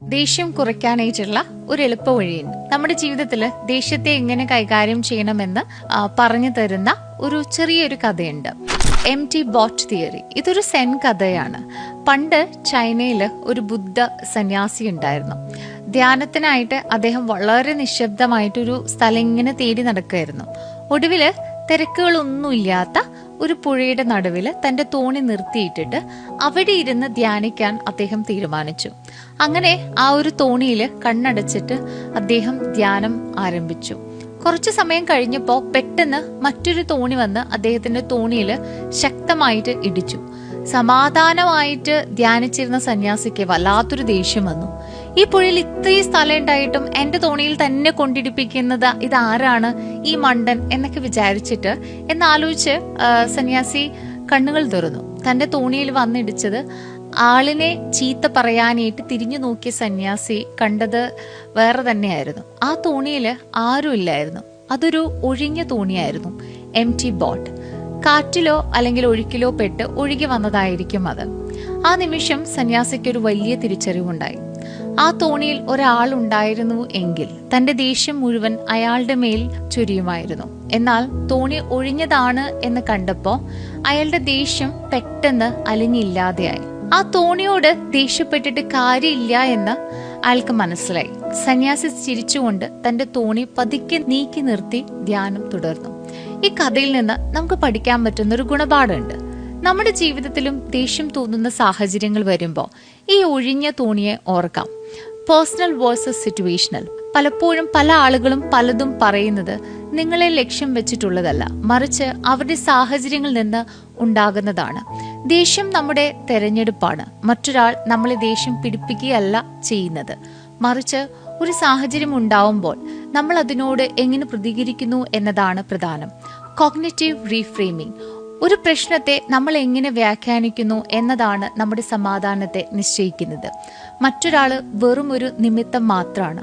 ദേഷ്യം കുറയ്ക്കാനായിട്ടുള്ള ഒരു എളുപ്പ വഴിയുണ്ട്. നമ്മുടെ ജീവിതത്തിൽ ദേഷ്യത്തെ എങ്ങനെ കൈകാര്യം ചെയ്യണമെന്ന് പറഞ്ഞു തരുന്ന ഒരു ചെറിയൊരു കഥയുണ്ട്. Empty boat theory. ഇതൊരു സെൻ കഥയാണ്. പണ്ട് ചൈനയിൽ ഒരു ബുദ്ധ സന്യാസി ഉണ്ടായിരുന്നു. ധ്യാനത്തിനായിട്ട് അദ്ദേഹം വളരെ നിശബ്ദമായിട്ടൊരു സ്ഥലം ഇങ്ങനെ തേടി നടക്കുകയായിരുന്നു. ഒടുവില് തിരക്കുകളൊന്നുമില്ലാത്ത ഒരു പുഴയുടെ നടുവില് തന്റെ തോണി നിർത്തിയിട്ടിട്ട് അവിടെ ഇരുന്ന് ധ്യാനിക്കാൻ അദ്ദേഹം തീരുമാനിച്ചു. അങ്ങനെ ആ ഒരു തോണിയിൽ കണ്ണടച്ചിട്ട് അദ്ദേഹം ധ്യാനം ആരംഭിച്ചു. കുറച്ചു സമയം കഴിഞ്ഞപ്പോ പെട്ടെന്ന് മറ്റൊരു തോണി വന്ന് അദ്ദേഹത്തിന്റെ തോണിയിൽ ശക്തമായിട്ട് ഇടിച്ചു. സമാധാനമായിട്ട് ധ്യാനിച്ചിരുന്ന സന്യാസിക്ക് വല്ലാത്തൊരു ദേഷ്യം വന്നു. ഈ പുഴയിൽ ഇത്രയും സ്ഥലം ഉണ്ടായിട്ടും എന്റെ തോണിയിൽ തന്നെ കൊണ്ടിടിപ്പിക്കുന്നത് ഇതാരാണ്, ഈ മണ്ടൻ എന്നൊക്കെ വിചാരിച്ചിട്ട് എന്നാലോചിച്ച് സന്യാസി കണ്ണുകൾ തുറന്നു. തന്റെ തോണിയിൽ വന്നിടിച്ചത് ആളിനെ ചീത്ത പറയാനായിട്ട് തിരിഞ്ഞു നോക്കിയ സന്യാസി കണ്ടത് വേറെ തന്നെയായിരുന്നു. ആ തോണിയില് ആരും ഇല്ലായിരുന്നു. അതൊരു ഒഴിഞ്ഞ തോണിയായിരുന്നു, എംപ്റ്റി ബോട്ട്. കാറ്റിലോ അല്ലെങ്കിൽ ഒഴുക്കിലോ പെട്ട് ഒഴുകി വന്നതായിരിക്കും അത്. ആ നിമിഷം സന്യാസിക്ക് ഒരു വലിയ തിരിച്ചറിവുണ്ടായി. ആ തോണിയിൽ ഒരാളുണ്ടായിരുന്നു എങ്കിൽ തന്റെ ദേഷ്യം മുഴുവൻ അയാളുടെ മേൽ ചൊരിയുമായിരുന്നു. എന്നാൽ തോണി ഒഴിഞ്ഞതാണ് എന്ന് കണ്ടപ്പോ അയാളുടെ ദേഷ്യം പെട്ടെന്ന് അലിഞ്ഞില്ലാതെയായി. ആ തോണിയോട് ദേഷ്യപ്പെട്ടിട്ട് കാര്യമില്ല എന്ന് അയാൾക്ക് മനസ്സിലായി. സന്യാസി ചിരിച്ചുകൊണ്ട് തന്റെ തോണി പതുക്കെ നീക്കി നിർത്തി ധ്യാനം തുടർന്നു. ഈ കഥയിൽ നിന്ന് നമുക്ക് പഠിക്കാൻ പറ്റുന്ന ഒരു ഗുണപാഠമുണ്ട്. നമ്മുടെ ജീവിതത്തിലും ദേഷ്യം തോന്നുന്ന സാഹചര്യങ്ങൾ വരുമ്പോൾ ഈ ഒഴിഞ്ഞ തോണിയെ ഓർക്കാം. Personal versus situational. പലപ്പോഴും പല ആളുകളും പലതും പറയുന്നത് നിങ്ങളെ ലക്ഷ്യം വെച്ചിട്ടുള്ളതല്ല, മറിച്ച് അവരുടെ സാഹചര്യങ്ങളിൽ നിന്ന് ഉണ്ടാകുന്നതാണ്. ദേഷ്യം നമ്മുടെ തെരഞ്ഞെടുപ്പാണ്. മറ്റൊരാൾ നമ്മളെ ദേഷ്യം പിടിപ്പിക്കുകയല്ല ചെയ്യുന്നത്, മറിച്ച് ഒരു സാഹചര്യം ഉണ്ടാവുമ്പോൾ നമ്മൾ അതിനോട് എങ്ങനെ പ്രതികരിക്കുന്നു എന്നതാണ് പ്രധാനം. Cognitive reframing. ഒരു പ്രശ്നത്തെ നമ്മൾ എങ്ങനെ വ്യാഖ്യാനിക്കുന്നു എന്നതാണ് നമ്മുടെ സമാധാനത്തെ നിശ്ചയിക്കുന്നത്. മറ്റൊരാൾ വെറും ഒരു നിമിത്തം മാത്രമാണ്.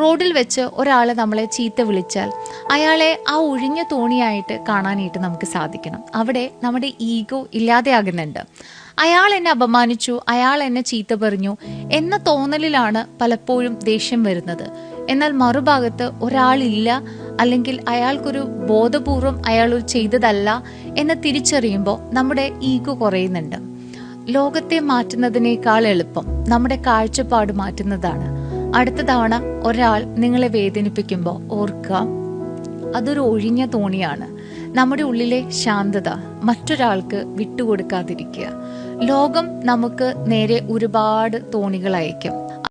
റോഡിൽ വെച്ച് ഒരാൾ നമ്മളെ ചീത്ത വിളിച്ചാൽ അയാളെ ആ ഒഴിഞ്ഞ തോണിയായിട്ട് കാണാനായിട്ട് നമുക്ക് സാധിക്കണം. അവിടെ നമ്മുടെ ഈഗോ ഇല്ലാതെയാകുന്നുണ്ട്. അയാൾ എന്നെ അപമാനിച്ചു, അയാൾ എന്നെ ചീത്ത പറഞ്ഞു എന്ന തോന്നലിലാണ് പലപ്പോഴും ദേഷ്യം വരുന്നത്. എന്നാൽ മറുഭാഗത്ത് ഒരാളില്ല, അല്ലെങ്കിൽ അയാൾക്കൊരു ബോധപൂർവം അയാൾ ചെയ്തതല്ല എന്ന് തിരിച്ചറിയുമ്പോൾ നമ്മുടെ ഈഗോ കുറയുന്നുണ്ട്. ലോകത്തെ മാറ്റുന്നതിനേക്കാൾ എളുപ്പം നമ്മുടെ കാഴ്ചപ്പാട് മാറ്റുന്നതാണ്. അടുത്ത തവണ ഒരാൾ നിങ്ങളെ വേദനിപ്പിക്കുമ്പോൾ ഓർക്കുക, അതൊരു ഒഴിഞ്ഞ തോണിയാണ്. നമ്മുടെ ഉള്ളിലെ ശാന്തത മറ്റൊരാൾക്ക് വിട്ടുകൊടുക്കാതിരിക്കുക. ലോകം നമുക്ക് നേരെ ഒരുപാട് തോണികൾ അയക്കും.